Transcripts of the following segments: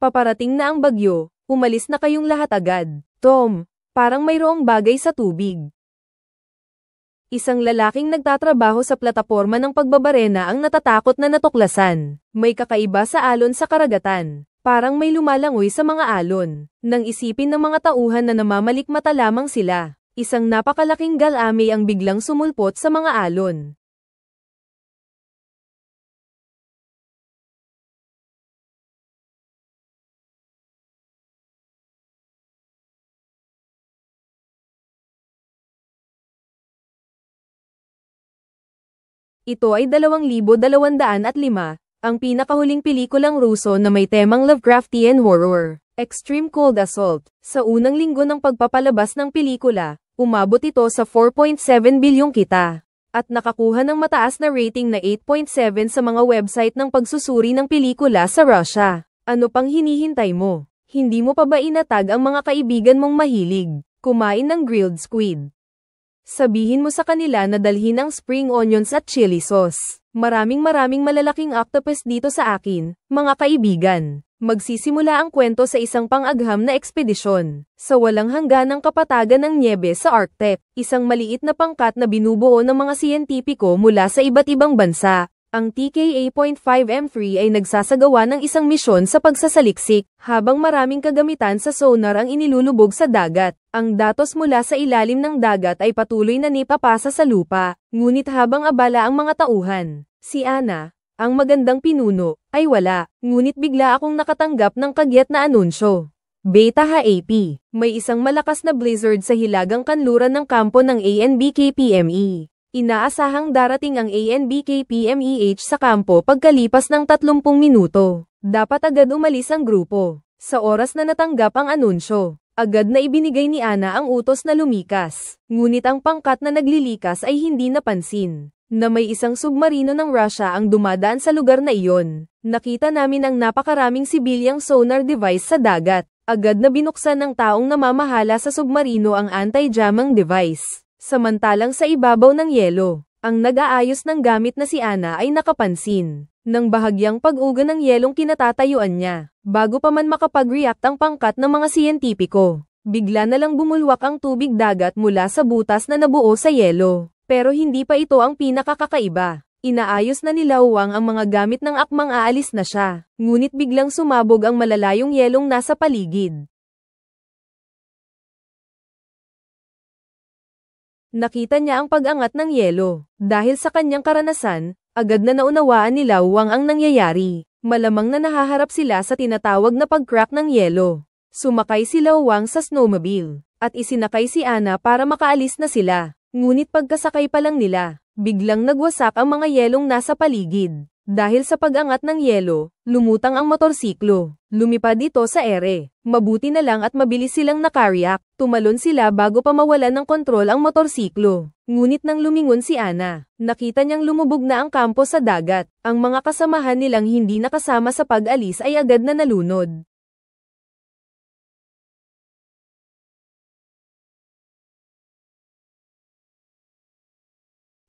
Paparating na ang bagyo, umalis na kayong lahat agad. Tom, parang mayroong bagay sa tubig. Isang lalaking nagtatrabaho sa plataporma ng pagbabarena ang natatakot na natuklasan. May kakaiba sa alon sa karagatan. Parang may lumalangoy sa mga alon. Nang isipin ng mga tauhan na namamalikmata lamang sila, isang napakalaking galame ang biglang sumulpot sa mga alon. Ito ay 2205, ang pinakahuling pelikulang Ruso na may temang Lovecraftian horror, Extreme Cold Assault. Sa unang linggo ng pagpapalabas ng pelikula, umabot ito sa 4.7 bilyong kita, at nakakuha ng mataas na rating na 8.7 sa mga website ng pagsusuri ng pelikula sa Russia. Ano pang hinihintay mo? Hindi mo pa ba inatag ang mga kaibigan mong mahilig kumain ng grilled squid? Sabihin mo sa kanila na dalhin ang spring onions at chili sauce. Maraming malalaking octopus dito sa akin, mga kaibigan. Magsisimula ang kwento sa isang pang-agham na ekspedisyon. Sa walang hangganang kapatagan ng nyebe sa Arctic, isang maliit na pangkat na binubuo ng mga siyentipiko mula sa iba't ibang bansa. Ang TKA.5M3 ay nagsasagawa ng isang misyon sa pagsasaliksik, habang maraming kagamitan sa sonar ang inilulubog sa dagat. Ang datos mula sa ilalim ng dagat ay patuloy na nipapasa sa lupa, ngunit habang abala ang mga tauhan, si Anna, ang magandang pinuno, ay wala, ngunit bigla akong nakatanggap ng kagyat na anunsyo. Beta HAP, may isang malakas na blizzard sa hilagang kanluran ng kampo ng ANBKPME. Inaasahang darating ang ANBKPMEH sa kampo pagkalipas ng 30 minuto. Dapat agad umalis ang grupo. Sa oras na natanggap ang anunsyo, agad na ibinigay ni Anna ang utos na lumikas. Ngunit ang pangkat na naglilikas ay hindi napansin na may isang submarino ng Russia ang dumadaan sa lugar na iyon. Nakita namin ang napakaraming sibilyang sonar device sa dagat. Agad na binuksan ng taong namamahala sa submarino ang anti-jamming device. Samantalang sa ibabaw ng yelo, ang nag-aayos ng gamit na si Anna ay nakapansin ng bahagyang pag-uga ng yelong kinatatayuan niya. Bago pa man makapag-react ang pangkat ng mga siyentipiko, bigla na lang bumulwak ang tubig dagat mula sa butas na nabuo sa yelo. Pero hindi pa ito ang pinakakakaiba. Inaayos na nila Wang ang mga gamit ng akmang aalis na siya, ngunit biglang sumabog ang malalayong yelong nasa paligid. Nakita niya ang pag-angat ng yelo. Dahil sa kanyang karanasan, agad na naunawaan ni Wang ang nangyayari. Malamang na nahaharap sila sa tinatawag na pag-crack ng yelo. Sumakay si Wang sa snowmobile, at isinakay si Anna para makaalis na sila. Ngunit pagkasakay pa lang nila, biglang nagwasak ang mga yelong nasa paligid. Dahil sa pag-angat ng yelo, lumutang ang motorsiklo. Lumipad ito sa ere. Mabuti na lang at mabilis silang nakariak. Tumalon sila bago pa mawalan ng kontrol ang motorsiklo. Ngunit nang lumingon si Anna, nakita niyang lumubog na ang kampo sa dagat. Ang mga kasamahan nilang hindi nakasama sa pag-alis ay agad na nalunod.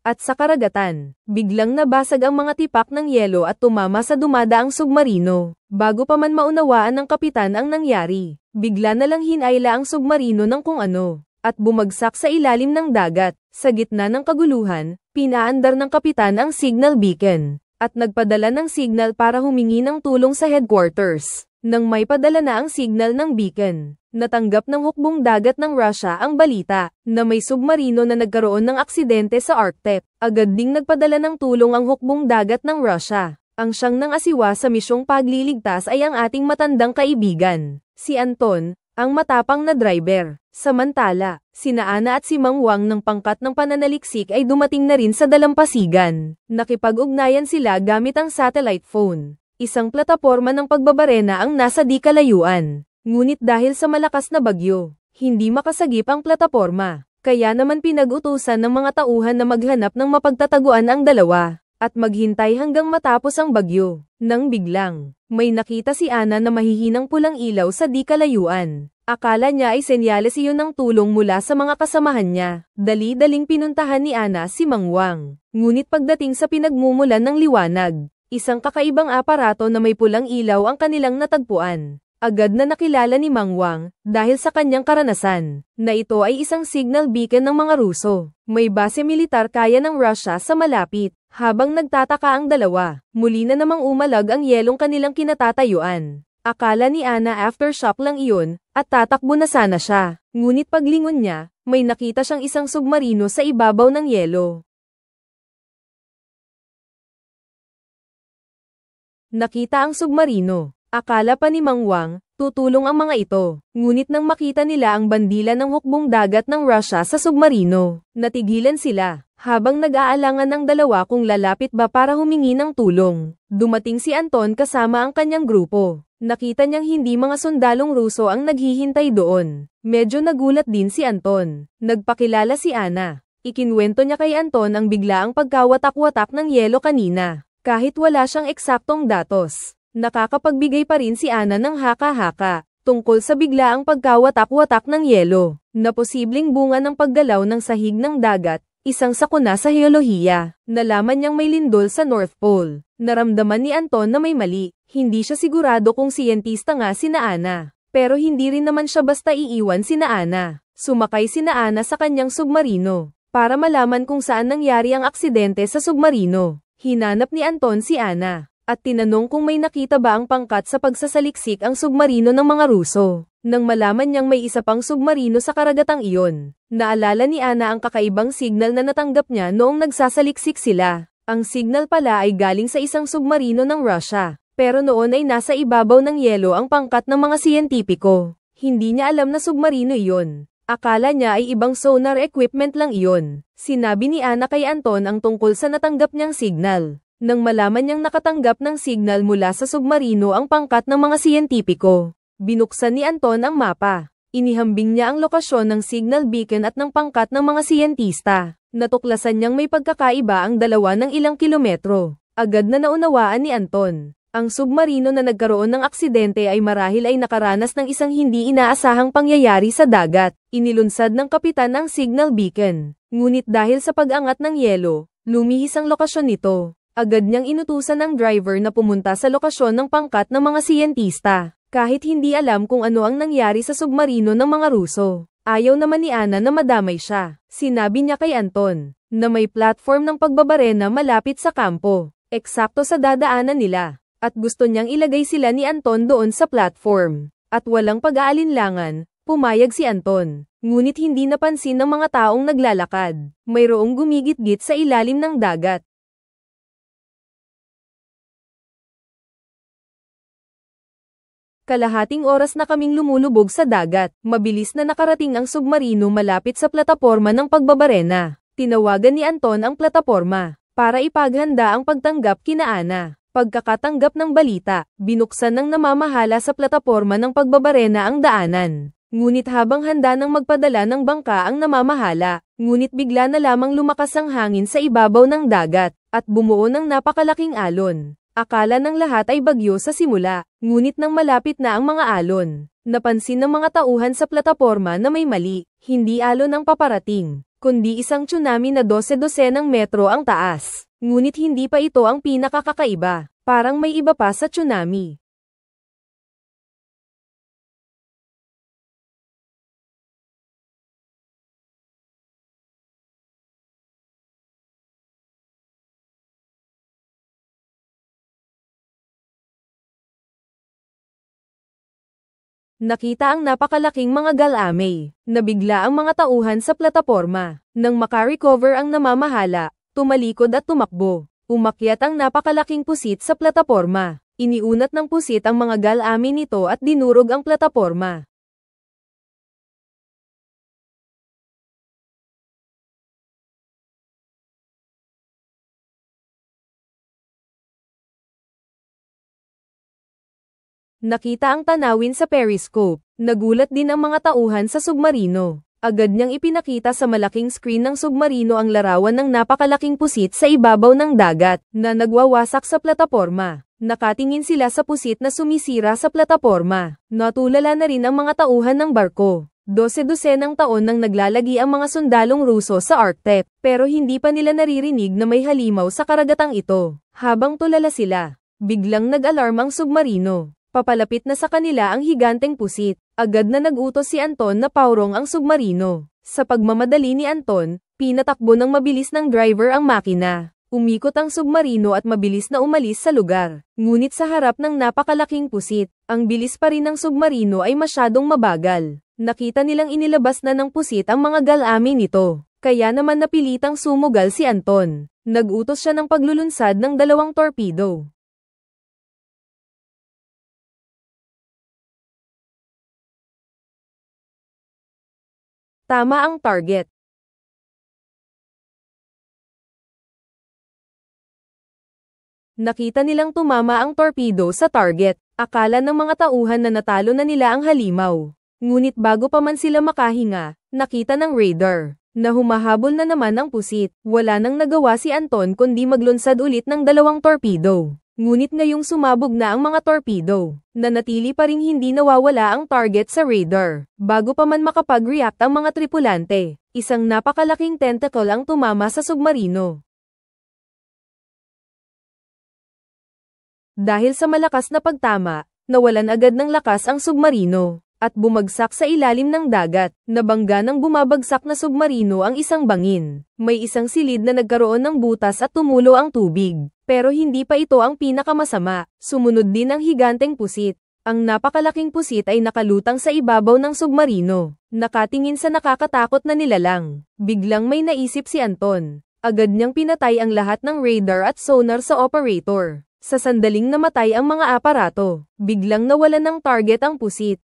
At sa karagatan, biglang nabasag ang mga tipak ng yelo at tumama sa dumadaang submarino. Bago pa man maunawaan ng kapitan ang nangyari, bigla na lang hinayla ang submarino ng kung ano, at bumagsak sa ilalim ng dagat. Sa gitna ng kaguluhan, pinaandar ng kapitan ang signal beacon, at nagpadala ng signal para humingi ng tulong sa headquarters. Nang may padala na ang signal ng beacon, natanggap ng hukbong dagat ng Russia ang balita na may submarino na nagkaroon ng aksidente sa Arctic. Agad ding nagpadala ng tulong ang hukbong dagat ng Russia. Ang siyang nang asiwa sa misyong pagliligtas ay ang ating matandang kaibigan, si Anton, ang matapang na driver. Samantala, sina Anna at si Mang Wang ng pangkat ng pananaliksik ay dumating na rin sa dalampasigan. Nakipag-ugnayan sila gamit ang satellite phone. Isang plataporma ng pagbabarena ang nasa di kalayuan. Ngunit dahil sa malakas na bagyo, hindi makasagip ang plataporma. Kaya naman pinag-utusan ng mga tauhan na maghanap ng mapagtataguan ang dalawa, at maghintay hanggang matapos ang bagyo. Nang biglang, may nakita si Anna na mahihinang pulang ilaw sa di kalayuan. Akala niya ay senyales iyon ng tulong mula sa mga kasamahan niya. Dali-daling pinuntahan ni Anna si Mang Wang. Ngunit pagdating sa pinagmumulan ng liwanag, isang kakaibang aparato na may pulang ilaw ang kanilang natagpuan. Agad na nakilala ni Mang Wang, dahil sa kanyang karanasan, na ito ay isang signal beacon ng mga Ruso. May base militar kaya ng Russia sa malapit. Habang nagtataka ang dalawa, muli na namang umalag ang yelong kanilang kinatatayuan. Akala ni Ana aftershock lang iyon, at tatakbo na sana siya. Ngunit paglingon niya, may nakita siyang isang submarino sa ibabaw ng yelo. Nakita ang submarino. Akala pa ni Mang Wang, tutulong ang mga ito. Ngunit nang makita nila ang bandila ng hukbong dagat ng Russia sa submarino, natigilan sila. Habang nag-aalangan ang dalawa kung lalapit ba para humingi ng tulong, dumating si Anton kasama ang kanyang grupo. Nakita niyang hindi mga sundalong Ruso ang naghihintay doon. Medyo nagulat din si Anton. Nagpakilala si Ana. Ikinwento niya kay Anton ang biglaang pagkawatak-watak ng yelo kanina. Kahit wala siyang eksaktong datos, nakakapagbigay pa rin si Ana ng haka-haka tungkol sa biglaang pagkawatak-watak ng yelo, na posibleng bunga ng paggalaw ng sahig ng dagat. Isang sakuna sa heolohiya. Nalaman niyang may lindol sa North Pole. Naramdaman ni Anton na may mali. Hindi siya sigurado kung siyentista nga sina Ana. Pero hindi rin naman siya basta iiwan sina Ana. Sumakay sina Ana sa kanyang submarino para malaman kung saan nangyari ang aksidente sa submarino. Hinanap ni Anton si Ana at tinanong kung may nakita ba ang pangkat sa pagsasaliksik ang submarino ng mga Ruso. Nang malaman niyang may isa pang submarino sa karagatang iyon, naalala ni Ana ang kakaibang signal na natanggap niya noong nagsasaliksik sila. Ang signal pala ay galing sa isang submarino ng Russia, pero noon ay nasa ibabaw ng yelo ang pangkat ng mga siyentipiko. Hindi niya alam na submarino iyon. Akala niya ay ibang sonar equipment lang iyon. Sinabi ni Ana kay Anton ang tungkol sa natanggap niyang signal. Nang malaman niyang nakatanggap ng signal mula sa submarino ang pangkat ng mga siyentipiko, binuksan ni Anton ang mapa. Inihambing niya ang lokasyon ng signal beacon at ng pangkat ng mga siyentista. Natuklasan niyang may pagkakaiba ang dalawa ng ilang kilometro. Agad na naunawaan ni Anton. Ang submarino na nagkaroon ng aksidente ay marahil ay nakaranas ng isang hindi inaasahang pangyayari sa dagat. Inilunsad ng kapitan ang signal beacon. Ngunit dahil sa pag-angat ng yelo, lumihis ang lokasyon nito. Agad niyang inutusan ang driver na pumunta sa lokasyon ng pangkat ng mga siyentista. Kahit hindi alam kung ano ang nangyari sa submarino ng mga Ruso, ayaw naman ni Ana na madamay siya. Sinabi niya kay Anton na may platform ng pagbabarena malapit sa kampo, eksakto sa dadaanan nila, at gusto niyang ilagay sila ni Anton doon sa platform. At walang pag-aalinlangan, pumayag si Anton. Ngunit hindi napansin ng mga taong naglalakad. Mayroong gumigit-git sa ilalim ng dagat. Kalahating oras na kaming lumulubog sa dagat. Mabilis na nakarating ang submarino malapit sa plataporma ng pagbabarena. Tinawagan ni Anton ang plataporma para ipaghanda ang pagtanggap kina Ana. Pagkakatanggap ng balita, binuksan ng namamahala sa plataporma ng pagbabarena ang daanan. Ngunit habang handa ng magpadala ng bangka ang namamahala, ngunit bigla na lamang lumakas ang hangin sa ibabaw ng dagat at bumuo ng napakalaking alon. Akala ng lahat ay bagyo sa simula, ngunit nang malapit na ang mga alon, napansin ng mga tauhan sa plataporma na may mali. Hindi alon ang paparating, kundi isang tsunami na 12 ng metro ang taas. Ngunit hindi pa ito ang pinakakakaiba, parang may iba pa sa tsunami. Nakita ang napakalaking mga galamay, na bigla ang mga tauhan sa plataporma. Nang makarecover ang namamahala, tumalikod at tumakbo. Umakyat ang napakalaking pusit sa plataporma. Iniunat ng pusit ang mga galamay nito at dinurog ang plataporma. Nakita ang tanawin sa periscope. Nagulat din ang mga tauhan sa submarino. Agad niyang ipinakita sa malaking screen ng submarino ang larawan ng napakalaking pusit sa ibabaw ng dagat na nagwawasak sa plataporma. Nakatingin sila sa pusit na sumisira sa plataporma. Natulala na rin ang mga tauhan ng barko. 12 taon nang naglalagi ang mga sundalong Ruso sa Arctic, pero hindi pa nila naririnig na may halimaw sa karagatang ito. Habang tulala sila, biglang nag-alarm ang submarino. Papalapit na sa kanila ang higanteng pusit. Agad na nag-utos si Anton na paurong ang submarino. Sa pagmamadali ni Anton, pinatakbo ng mabilis ng driver ang makina. Umikot ang submarino at mabilis na umalis sa lugar. Ngunit sa harap ng napakalaking pusit, ang bilis pa rin ng submarino ay masyadong mabagal. Nakita nilang inilabas na ng pusit ang mga galami nito. Kaya naman napilitang sumugal si Anton. Nag-utos siya ng paglulunsad ng 2 torpedo. Tama ang target. Nakita nilang tumama ang torpedo sa target. Akala ng mga tauhan na natalo na nila ang halimaw. Ngunit bago pa man sila makahinga, nakita ng radar na humahabol na naman ang pusit. Wala nang nagawa si Anton kundi maglunsad ulit ng 2 torpedo. Ngunit ngayong sumabog na ang mga torpedo, nanatili pa ring hindi nawawala ang target sa radar. Bago pa man makapag-react ang mga tripulante, isang napakalaking tentacle ang tumama sa submarino. Dahil sa malakas na pagtama, nawalan agad ng lakas ang submarino, at bumagsak sa ilalim ng dagat. Nabangga ng bumabagsak na submarino ang isang bangin. May isang silid na nagkaroon ng butas at tumulo ang tubig. Pero hindi pa ito ang pinakamasama. Sumunod din ang higanteng pusit. Ang napakalaking pusit ay nakalutang sa ibabaw ng submarino. Nakatingin sa nakakatakot na nilalang. Biglang may naisip si Anton. Agad niyang pinatay ang lahat ng radar at sonar sa operator. Sa sandaling namatay ang mga aparato, biglang nawalan ng target ang pusit.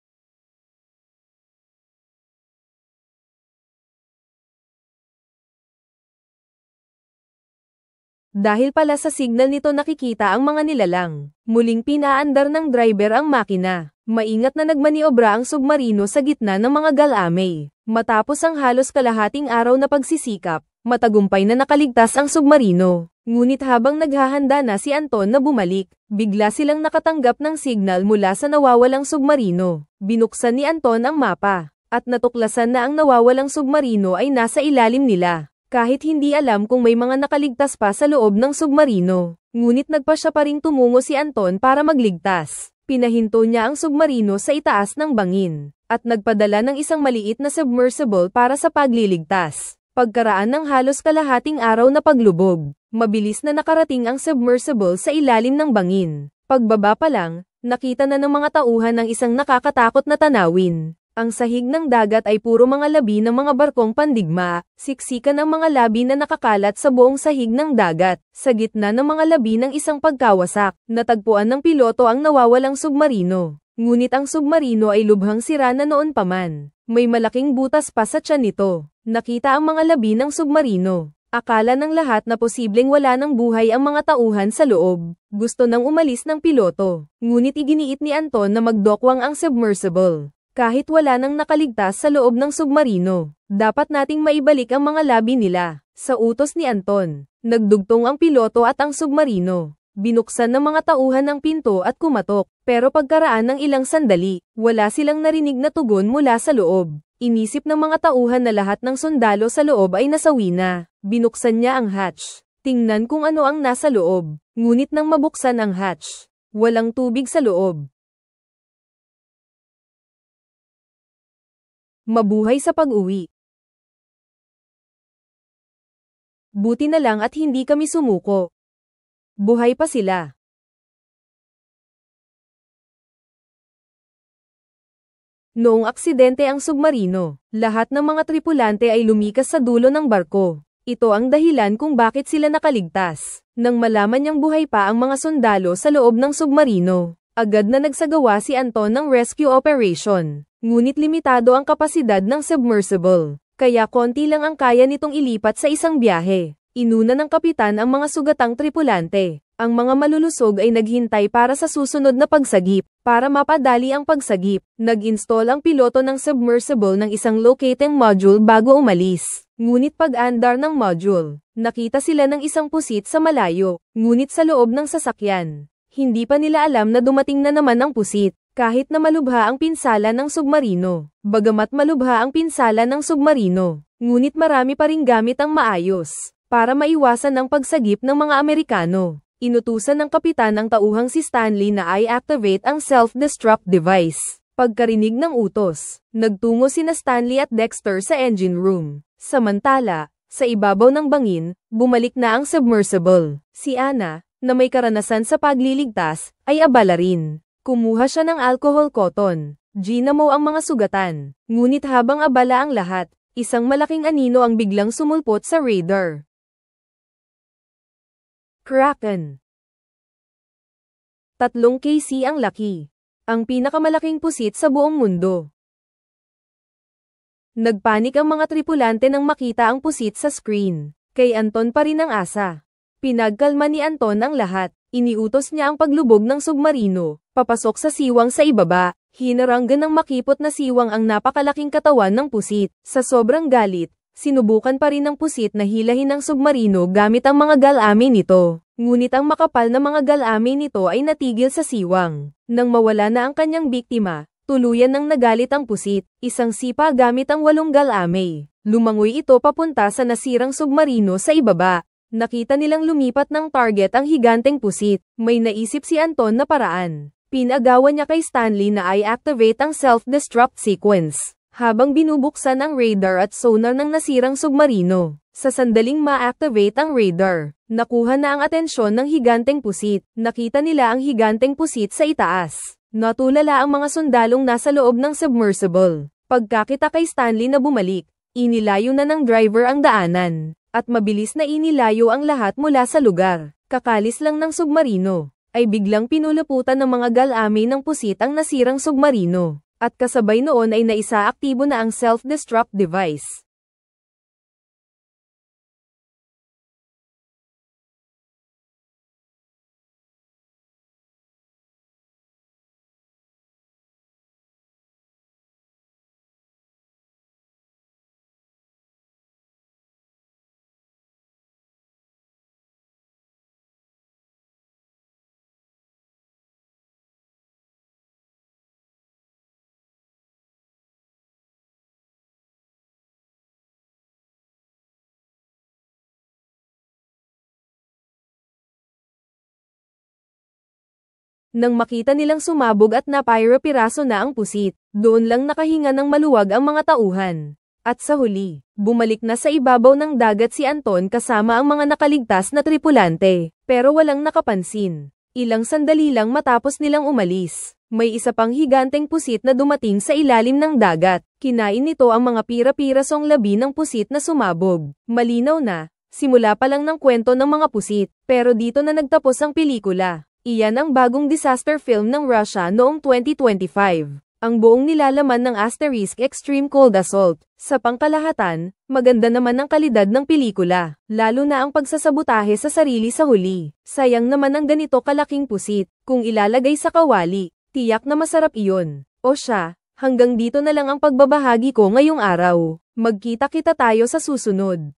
Dahil pala sa signal nito nakikita ang mga nilalang. Muling pinaandar ng driver ang makina. Maingat na nagmaniobra ang submarino sa gitna ng mga galame. Matapos ang halos kalahating araw na pagsisikap, matagumpay na nakaligtas ang submarino. Ngunit habang naghahanda na si Anton na bumalik, bigla silang nakatanggap ng signal mula sa nawawalang submarino. Binuksan ni Anton ang mapa, at natuklasan na ang nawawalang submarino ay nasa ilalim nila. Kahit hindi alam kung may mga nakaligtas pa sa loob ng submarino, ngunit nagpa siya pa ring tumungo si Anton para magligtas. Pinahinto niya ang submarino sa itaas ng bangin, at nagpadala ng isang maliit na submersible para sa pagliligtas. Pagkaraan ng halos kalahating araw na paglubog, mabilis na nakarating ang submersible sa ilalim ng bangin. Pagbaba pa lang, nakita na ng mga tauhan ng isang nakakatakot na tanawin. Ang sahig ng dagat ay puro mga labi ng mga barkong pandigma, siksikan ang mga labi na nakakalat sa buong sahig ng dagat. Sa gitna ng mga labi ng isang pagkawasak, natagpuan ng piloto ang nawawalang submarino. Ngunit ang submarino ay lubhang sira na noon pa man. May malaking butas pa sa tiyan nito. Nakita ang mga labi ng submarino. Akala ng lahat na posibleng wala ng buhay ang mga tauhan sa loob. Gusto nang umalis ng piloto. Ngunit iginiit ni Anton na magdokwang ang submersible. Kahit wala nang nakaligtas sa loob ng submarino, dapat nating maibalik ang mga labi nila. Sa utos ni Anton, nagdugtong ang piloto at ang submarino. Binuksan ng mga tauhan ang pinto at kumatok, pero pagkaraan ng ilang sandali, wala silang narinig na tugon mula sa loob. Inisip ng mga tauhan na lahat ng sundalo sa loob ay nasawi na. Binuksan niya ang hatch. Tingnan kung ano ang nasa loob. Ngunit nang mabuksan ang hatch, walang tubig sa loob. Mabuhay sa pag-uwi. Buti na lang at hindi kami sumuko. Buhay pa sila. Noong aksidente ang submarino, lahat ng mga tripulante ay lumikas sa dulo ng barko. Ito ang dahilan kung bakit sila nakaligtas. Nang malaman niyang buhay pa ang mga sundalo sa loob ng submarino, agad na nagsagawa si Anton ng rescue operation. Ngunit limitado ang kapasidad ng submersible, kaya konti lang ang kaya nitong ilipat sa isang biyahe. Inuna ng kapitan ang mga sugatang tripulante. Ang mga malulusog ay naghintay para sa susunod na pagsagip. Para mapadali ang pagsagip, nag-install ang piloto ng submersible ng isang locating module bago umalis. Ngunit pag-andar ng module, nakita sila ng isang pusit sa malayo. Ngunit sa loob ng sasakyan, hindi pa nila alam na dumating na naman ang pusit. Kahit na malubha ang pinsala ng submarino, bagamat malubha ang pinsala ng submarino, ngunit marami pa ring gamit ang maayos para maiwasan ang pagsagip ng mga Amerikano. Inutusan ng kapitan ang tauhang si Stanley na i-activate ang self-destruct device. Pagkarinig ng utos, nagtungo sina Stanley at Dexter sa engine room. Samantala, sa ibabaw ng bangin, bumalik na ang submersible. Si Anna, na may karanasan sa pagliligtas, ay abala rin. Kumuha siya ng alcohol cotton. Ginamo ang mga sugatan. Ngunit habang abala ang lahat, isang malaking anino ang biglang sumulpot sa radar. Kraken. 3 kc ang laki. Ang pinakamalaking pusit sa buong mundo. Nagpanik ang mga tripulante nang makita ang pusit sa screen. Kay Anton pa rin ang asa. Pinagkalma ni Anton ang lahat. Iniutos niya ang paglubog ng submarino, papasok sa siwang sa ibaba. Hinaranggan ng makipot na siwang ang napakalaking katawan ng pusit. Sa sobrang galit, sinubukan pa rin ng pusit na hilahin ang submarino gamit ang mga galami nito. Ngunit ang makapal na mga galami nito ay natigil sa siwang. Nang mawala na ang kanyang biktima, tuluyan nang nagalit ang pusit. Isang sipa gamit ang 8 galami. Lumangoy ito papunta sa nasirang submarino sa ibaba. Nakita nilang lumipat ng target ang higanteng pusit. May naisip si Anton na paraan. Pinagawa niya kay Stanley na i-activate ang self-destruct sequence. Habang binubuksan ang radar at sonar ng nasirang submarino. Sa sandaling ma-activate ang radar, nakuha na ang atensyon ng higanteng pusit. Nakita nila ang higanteng pusit sa itaas. Natulala ang mga sundalong nasa loob ng submersible. Pagkakita kay Stanley na bumalik, inilayo na ng driver ang daanan. At mabilis na inilayo ang lahat mula sa lugar. Kakalis lang ng submarino, ay biglang pinulaputan ng mga galami ng pusit ang nasirang submarino. At kasabay noon ay naisaaktibo na ang self-destruct device. Nang makita nilang sumabog at napira-piraso na ang pusit, doon lang nakahinga ng maluwag ang mga tauhan. At sa huli, bumalik na sa ibabaw ng dagat si Anton kasama ang mga nakaligtas na tripulante, pero walang nakapansin. Ilang sandali lang matapos nilang umalis, may isa pang higanteng pusit na dumating sa ilalim ng dagat. Kinain nito ang mga pira-pirasong labi ng pusit na sumabog. Malinaw na, simula pa lang ng kwento ng mga pusit, pero dito na nagtapos ang pelikula. Iyan ang bagong disaster film ng Russia noong 2025. Ang buong nilalaman ng Asterisk Extreme Cold Assault. Sa pangkalahatan, maganda naman ang kalidad ng pelikula, lalo na ang pagsasabotahe sa sarili sa huli. Sayang naman ang ganito kalaking pusit, kung ilalagay sa kawali, tiyak na masarap iyon. O siya, hanggang dito na lang ang pagbabahagi ko ngayong araw. Magkita-kita tayo sa susunod.